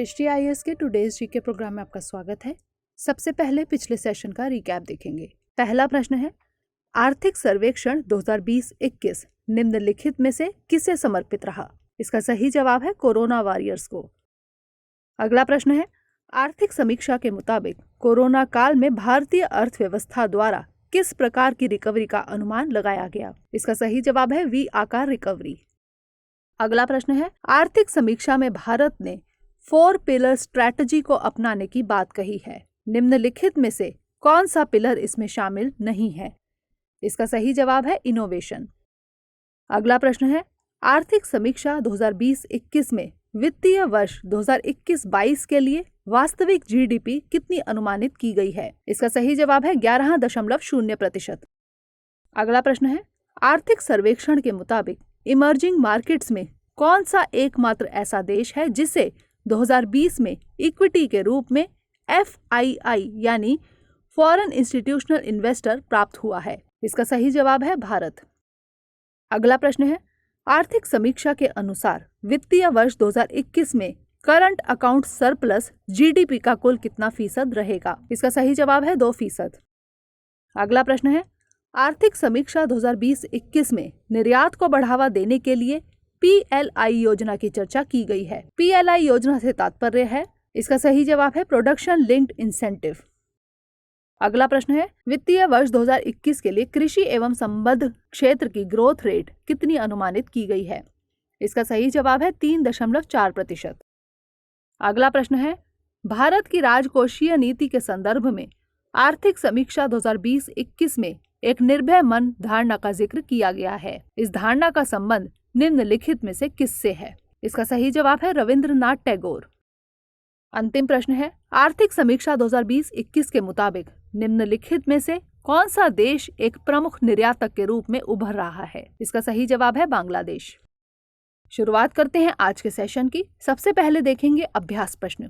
दृष्टि आईएएस के today's GK programme में आपका स्वागत है। सबसे पहले पिछले सेशन का रिकैप देखेंगे। पहला प्रश्न है, आर्थिक सर्वेक्षण 2020-21 निम्नलिखित में से किसे समर्पित रहा? इसका सही जवाब है कोरोना वॉरियर्स को। अगला प्रश्न है, आर्थिक समीक्षा के मुताबिक कोरोना काल में भारतीय अर्थव्यवस्था द्वारा किस प्रकार की रिकवरी का अनुमान लगाया गया? इसका सही जवाब है वी आकार रिकवरी। अगला प्रश्न है, आर्थिक समीक्षा में भारत ने 4 पिलर स्ट्रैटेजी को अपनाने की बात कही है। निम्नलिखित में से कौन सा पिलर इसमें शामिल नहीं है? इसका सही जवाब है इनोवेशन। अगला प्रश्न है, आर्थिक समीक्षा 2020-21 में वित्तीय वर्ष 2021-22 के लिए वास्तविक जीडीपी कितनी अनुमानित की गई है? इसका सही जवाब है 11.0%। अगला प्रश्न है, आर्थिक सर्वेक्षण के मुताबिक इमर्जिंग मार्केट्स में कौन सा एकमात्र ऐसा देश है जिसे 2020 में इक्विटी के रूप में FII यानी फॉरेन इंस्टीट्यूशनल इन्वेस्टर प्राप्त हुआ है? इसका सही जवाब है भारत। अगला प्रश्न है, आर्थिक समीक्षा के अनुसार वित्तीय वर्ष 2021 में करंट अकाउंट सरप्लस जीडीपी का कुल कितना फीसद रहेगा? इसका सही जवाब है 2%। अगला प्रश्न है, आर्थिक समीक्षा 2020-21 में निर्यात को बढ़ावा देने के लिए PLI योजना की चर्चा की गई है। PLI योजना से तात्पर्य है, इसका सही जवाब है प्रोडक्शन लिंक्ड इंसेंटिव। अगला प्रश्न है, वित्तीय वर्ष 2021 के लिए कृषि एवं संबद्ध क्षेत्र की ग्रोथ रेट कितनी अनुमानित की गई है? इसका सही जवाब है 3.4%। अगला प्रश्न है, भारत की राजकोषीय नीति के संदर्भ में आर्थिक समीक्षा 2020-21 में एक निर्भय मन धारणा का जिक्र किया गया है। इस धारणा का संबंध निम्नलिखित में से किससे है? इसका सही जवाब है रविंद्रनाथ टैगोर। अंतिम प्रश्न है, आर्थिक समीक्षा 2020-21 के मुताबिक निम्नलिखित में से कौन सा देश एक प्रमुख निर्यातक के रूप में उभर रहा है? इसका सही जवाब है बांग्लादेश। शुरुआत करते हैं आज के सेशन की। सबसे पहले देखेंगे अभ्यास प्रश्न।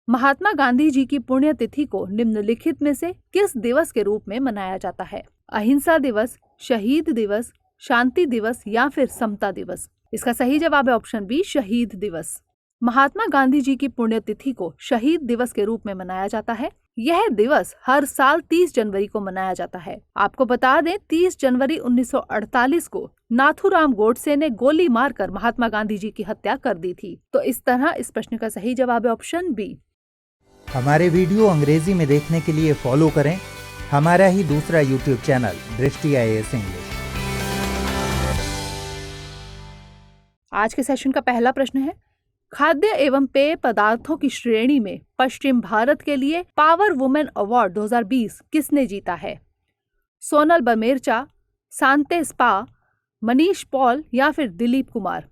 महात्मा गांधी जी की पुण्यतिथि को निम्नलिखित में से किस दिवस के रूप में मनाया जाता है? अहिंसा दिवस, शहीद दिवस, शांति दिवस या फिर समता दिवस? इसका सही जवाब है ऑप्शन बी, शहीद दिवस। महात्मा गांधी जी की पुण्यतिथि को शहीद दिवस के रूप में मनाया जाता है। यह दिवस हर साल 30 जनवरी को मनाया जाता है। आपको बता दें, 30 जनवरी 1948 को नाथूराम गोडसे ने गोली मारकर महात्मा गांधी जी की हत्या कर दी थी। तो इस तरह इस प्रश्न का सही जवाब है ऑप्शन बी। हमारे वीडियो अंग्रेजी में देखने के लिए फॉलो करें हमारा ही दूसरा यूट्यूब चैनल दृष्टि आईएएस इंग्लिश। आज के सेशन का पहला प्रश्न है, खाद्य एवं पेय पदार्थों की श्रेणी में पश्चिम भारत के लिए पावर वुमेन अवार्ड 2020 किसने जीता है? सोनल बमेरचा, सांते स्पा, मनीष पॉल या फिर दिलीप कुमार?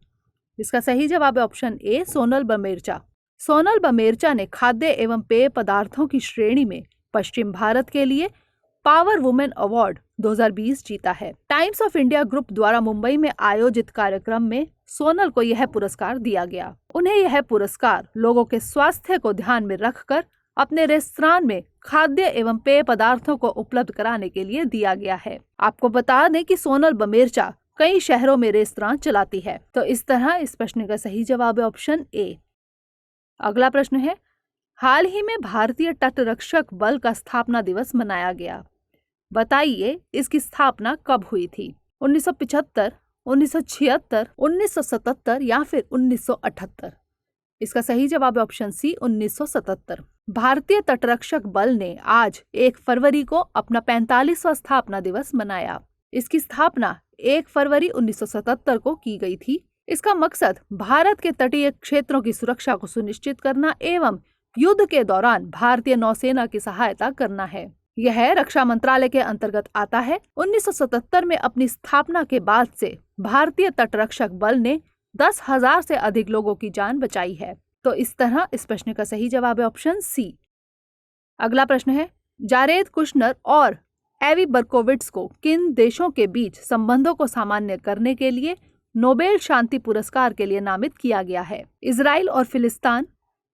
इसका सही जवाब है ऑप्शन ए, सोनल बमेरचा। सोनल बमेरचा ने खाद्य एवं पेय पदार्थों की श्रेणी में पश्चिम भारत के लिए पावर वुमेन अवार्ड 2020 जीता है। टाइम्स ऑफ इंडिया ग्रुप द्वारा मुंबई में आयोजित कार्यक्रम में सोनल को यह पुरस्कार दिया गया। उन्हें यह पुरस्कार लोगों के स्वास्थ्य को ध्यान में रखकर अपने रेस्तरां में खाद्य एवं पेय पदार्थों को उपलब्ध कराने के लिए दिया गया है। आपको बता दें कि सोनल बमेरचा कई शहरों में रेस्तरां चलाती है। तो इस तरह इस प्रश्न का सही जवाब है ऑप्शन ए। अगला प्रश्न है, हाल ही में भारतीय तटरक्षक बल का स्थापना दिवस मनाया गया। बताइए इसकी स्थापना कब हुई थी? 1975, 1976, 1977 या फिर 1978? इसका सही जवाब है ऑप्शन सी, 1977। भारतीय तटरक्षक बल ने आज 1 फरवरी को अपना 45वां स्थापना दिवस मनाया। इसकी स्थापना 1 फरवरी 1977 को की गई थी। इसका मकसद भारत के तटीय क्षेत्रों की सुरक्षा को सुनिश्चित करना एवं युद्ध के दौरान भारतीय नौसेना की सहायता करना है। यह रक्षा मंत्रालय के अंतर्गत आता है। 1977 में अपनी स्थापना के बाद से भारतीय तटरक्षक बल ने 10,000 से अधिक लोगों की जान बचाई है। तो इस तरह इस प्रश्न का सही जवाब है ऑप्शन सी। अगला प्रश्न है, जारेद कुशनर और एवी बर्कोविट्स को किन देशों के बीच संबंधों को सामान्य करने के लिए नोबेल शांति पुरस्कार के लिए नामित किया गया है? इजराइल और फिलिस्तीन,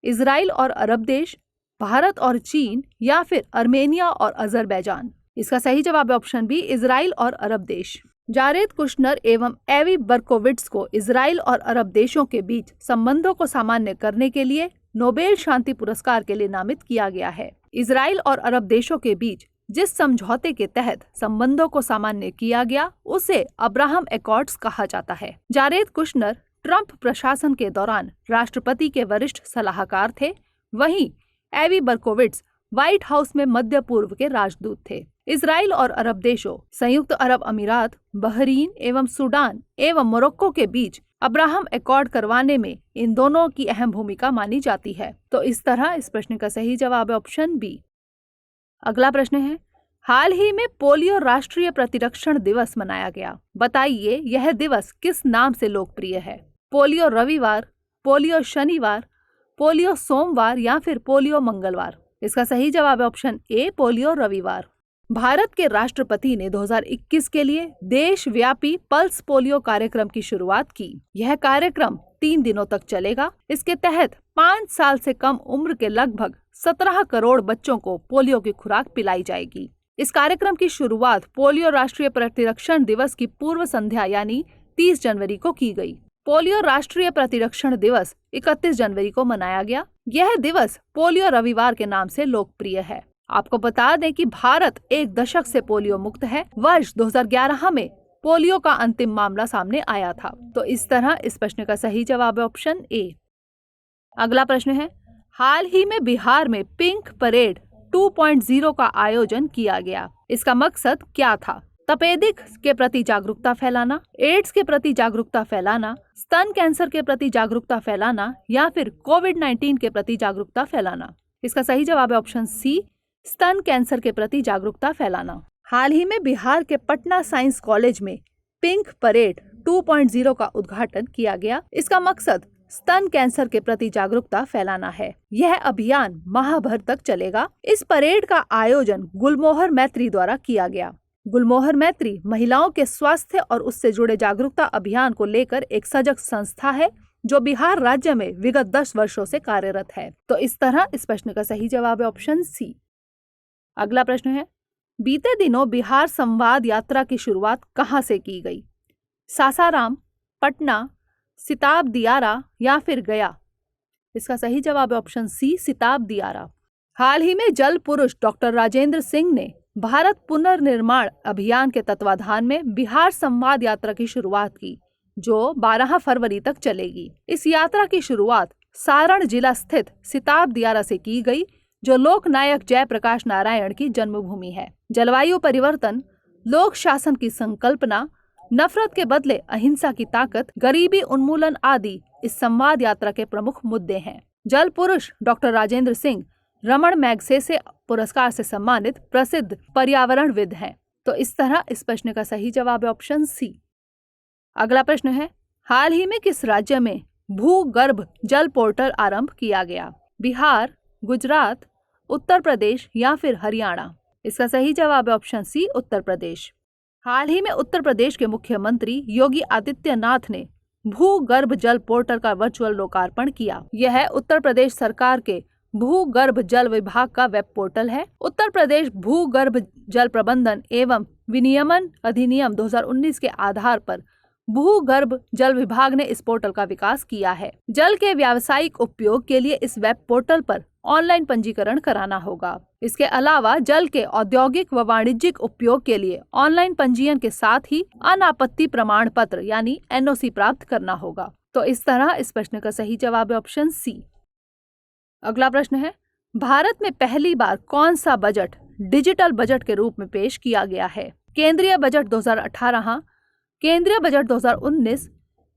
इजराइल और अरब देश, भारत और चीन या फिर अर्मेनिया और अजरबैजान? इसका सही जवाब है ऑप्शन बी, इजराइल और अरब देश। जारेद कुशनर एवं एवी बर्कोविट्स को इजराइल और अरब देशों के बीच संबंधों को सामान्य करने के लिए नोबेल शांति पुरस्कार के लिए नामित किया गया है। इजराइल और अरब देशों के बीच जिस समझौते के तहत संबंधों को सामान्य किया गया उसे अब्राहम एकॉर्ड्स कहा जाता है। जारेद कुशनर ट्रंप प्रशासन के दौरान राष्ट्रपति के वरिष्ठ सलाहकार थे, वहीं एवी बर्कोविट्ज व्हाइट हाउस में मध्य पूर्व के राजदूत थे। इजराइल और अरब देशों, संयुक्त अरब अमीरात, बहरीन एवं सूडान एवं मोरक्को के बीच अब्राहम एकॉर्ड करवाने में इन दोनों की अहम भूमिका मानी जाती है। तो इस तरह इस प्रश्न का सही जवाब है ऑप्शन बी। अगला प्रश्न है, हाल ही में पोलियो राष्ट्रीय प्रतिरक्षण दिवस मनाया गया। बताइए यह दिवस किस नाम से लोकप्रिय है? पोलियो रविवार, पोलियो शनिवार, पोलियो सोमवार या फिर पोलियो मंगलवार? इसका सही जवाब है ऑप्शन ए, पोलियो रविवार। भारत के राष्ट्रपति ने 2021 के लिए देशव्यापी पल्स पोलियो कार्यक्रम की शुरुआत की। यह कार्यक्रम 3 दिनों तक चलेगा। इसके तहत 5 साल से कम उम्र के लगभग 17 करोड़ बच्चों को पोलियो की खुराक पिलाई जाएगी। इस कार्यक्रम की शुरुआत पोलियो राष्ट्रीय प्रतिरक्षण दिवस की पूर्व संध्या यानी 30 जनवरी को की गई। पोलियो राष्ट्रीय प्रतिरक्षण दिवस 31 जनवरी को मनाया गया। यह दिवस पोलियो रविवार के नाम से लोकप्रिय है। आपको बता दें कि भारत 1 दशक से पोलियो मुक्त है। वर्ष 2011 में पोलियो का अंतिम मामला सामने आया था। तो इस तरह इस प्रश्न का सही जवाब है ऑप्शन ए। अगला प्रश्न है, हाल ही में बिहार में पिंक परेड 2.0 का आयोजन किया गया। इसका मकसद क्या था? तपेदिक के प्रति जागरूकता फैलाना, एड्स के प्रति जागरूकता फैलाना, स्तन कैंसर के प्रति जागरूकता फैलाना या फिर कोविड-19 के प्रति जागरूकता फैलाना? इसका सही जवाब है ऑप्शन सी, स्तन कैंसर के प्रति जागरूकता फैलाना। हाल ही में बिहार के पटना साइंस कॉलेज में पिंक परेड 2.0 का उद्घाटन किया गया। इसका मकसद स्तन कैंसर के प्रति जागरूकता फैलाना है। यह अभियान माह भर तक चलेगा। इस परेड का आयोजन गुलमोहर मैत्री द्वारा किया गया। गुलमोहर मैत्री महिलाओं के स्वास्थ्य और उससे जुड़े जागरूकता अभियान को लेकर एक सजग संस्था है जो बिहार राज्य में विगत 10 वर्षों से कार्यरत है। तो इस तरह इस प्रश्न का सही जवाब है ऑप्शन सी। अगला प्रश्न है, बीते दिनों बिहार संवाद यात्रा की शुरुआत कहां से की गई? सासाराम, पटना, सिताब दियारा या फिर गया? इसका सही जवाब है ऑप्शन सी, सिताब दियारा। हाल ही में जल पुरुष डॉक्टर राजेंद्र सिंह ने भारत पुनर्निर्माण अभियान के तत्वाधान में बिहार संवाद यात्रा की शुरुआत की, जो 12 फरवरी तक चलेगी। इस यात्रा की शुरुआत सारण जिला स्थित सिताब दियारा से की गई, जो लोक नायक जयप्रकाश नारायण की जन्मभूमि है। जलवायु परिवर्तन, लोक शासन की संकल्पना, नफरत के बदले अहिंसा की ताकत, गरीबी उन्मूलन आदि इस संवाद यात्रा के प्रमुख मुद्दे हैं। जल पुरुष डॉक्टर राजेंद्र सिंह रमन मैगसेसे पुरस्कार से सम्मानित प्रसिद्ध पर्यावरणविद हैं। तो इस तरह इस प्रश्न का सही जवाब है ऑप्शन सी। अगला प्रश्न है, हाल ही में किस राज्य में भूगर्भ जल पोर्टल आरंभ किया गया? बिहार, गुजरात, उत्तर प्रदेश या फिर हरियाणा? इसका सही जवाब है ऑप्शन सी, उत्तर प्रदेश। हाल ही में उत्तर प्रदेश के मुख्यमंत्री योगी आदित्यनाथ ने भूगर्भ जल पोर्टल का वर्चुअल लोकार्पण किया। यह उत्तर प्रदेश सरकार के भूगर्भ जल विभाग का वेब पोर्टल है। उत्तर प्रदेश भूगर्भ जल प्रबंधन एवं विनियमन अधिनियम 2019 के आधार पर भूगर्भ जल विभाग ने इस पोर्टल का विकास किया है। जल के व्यावसायिक उपयोग के लिए इस वेब पोर्टल पर ऑनलाइन पंजीकरण कराना होगा। इसके अलावा जल के औद्योगिक व वाणिज्यिक उपयोग के लिए ऑनलाइन पंजीयन के साथ ही अनापत्ति प्रमाण पत्र यानी NOC प्राप्त करना होगा। तो इस तरह इस प्रश्न का सही जवाब है ऑप्शन सी। अगला प्रश्न है, भारत में पहली बार कौन सा बजट डिजिटल बजट के रूप में पेश किया गया है? केंद्रीय बजट 2018, केंद्रीय बजट 2019,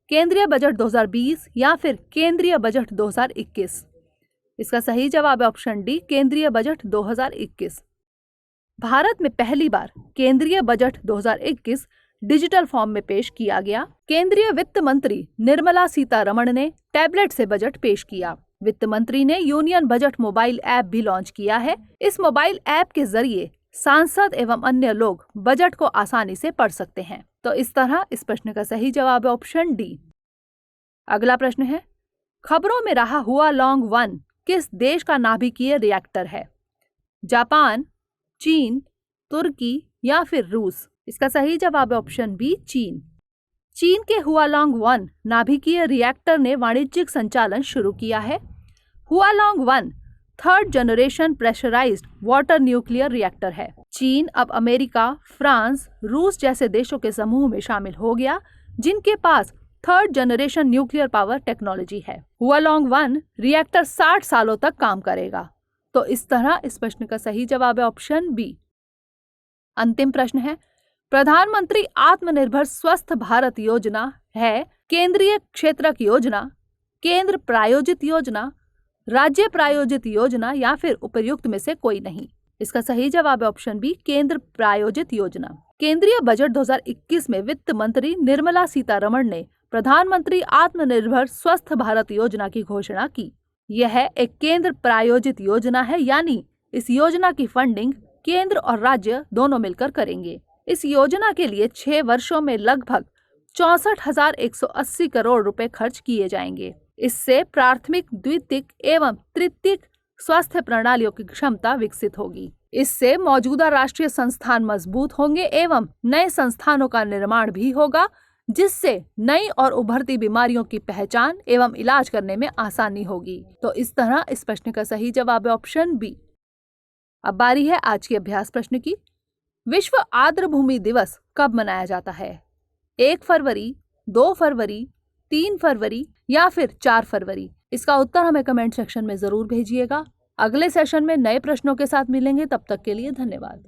केंद्रीय बजट 2020 या फिर केंद्रीय बजट 2021? इसका सही जवाब है ऑप्शन डी, केंद्रीय बजट 2021। भारत में पहली बार केंद्रीय बजट 2021 डिजिटल फॉर्म में पेश किया गया। केंद्रीय वित्त मंत्री निर्मला सीतारमण ने टैबलेट से बजट पेश किया। वित्त मंत्री ने यूनियन बजट मोबाइल ऐप भी लॉन्च किया है। इस मोबाइल ऐप के जरिए सांसद एवं अन्य लोग बजट को आसानी से पढ़ सकते हैं। तो इस तरह इस प्रश्न का सही जवाब है ऑप्शन डी। अगला प्रश्न है, खबरों में रहा हुआलॉन्ग 1 किस देश का नाभिकीय रिएक्टर है? जापान, चीन, तुर्की या फिर रूस? इसका सही जवाब है ऑप्शन बी, चीन। चीन के हुआलॉन्ग 1 नाभिकीय रिएक्टर ने वाणिज्यिक संचालन शुरू किया है। Hualong 1 third generation pressurised water nuclear reactor है। चीन अब अमेरिका, फ्रांस, रूस जैसे देशों के समूह में शामिल हो गया जिनके पास third generation nuclear power technology है। हुआलोंग 1 रिएक्टर 60 सालों तक काम करेगा। तो इस तरह इस प्रश्न का सही जवाब है ऑप्शन बी। अंतिम प्रश्न है, प्रधानमंत्री आत्मनिर्भर स्वस्थ भारत योजना है केंद्रीय क्षेत्रक योजना, केंद्र प्रायोजित योजना, राज्य प्रायोजित योजना या फिर उपर्युक्त में से कोई नहीं। इसका सही जवाब है ऑप्शन बी, केंद्र प्रायोजित योजना। केंद्रीय बजट 2021 में वित्त मंत्री निर्मला सीतारमण ने प्रधानमंत्री आत्मनिर्भर स्वस्थ भारत योजना की घोषणा की। यह एक केंद्र प्रायोजित योजना है, यानी इस योजना की फंडिंग केंद्र और राज्य दोनों मिलकर करेंगे। इस योजना के लिए 6 वर्षों में लगभग 64,180 करोड़ रुपए खर्च किए जाएंगे। इससे प्राथमिक, द्वितीयक एवं तृतीयक स्वास्थ्य प्रणालियों की क्षमता विकसित होगी। इससे मौजूदा राष्ट्रीय संस्थान मजबूत होंगे एवं नए संस्थानों का निर्माण भी होगा, जिससे नई और उभरती बीमारियों की पहचान एवं इलाज करने में आसानी होगी। तो इस तरह इस प्रश्न का सही जवाब है ऑप्शन बी। अब बारी है आज के अभ्यास प्रश्न की। विश्व आर्द्र भूमि दिवस कब मनाया जाता है? 1 फरवरी, 2 फरवरी, 3 फरवरी या फिर 4 फरवरी? इसका उत्तर हमें कमेंट सेक्शन में जरूर भेजिएगा। अगले सेशन में नए प्रश्नों के साथ मिलेंगे, तब तक के लिए धन्यवाद।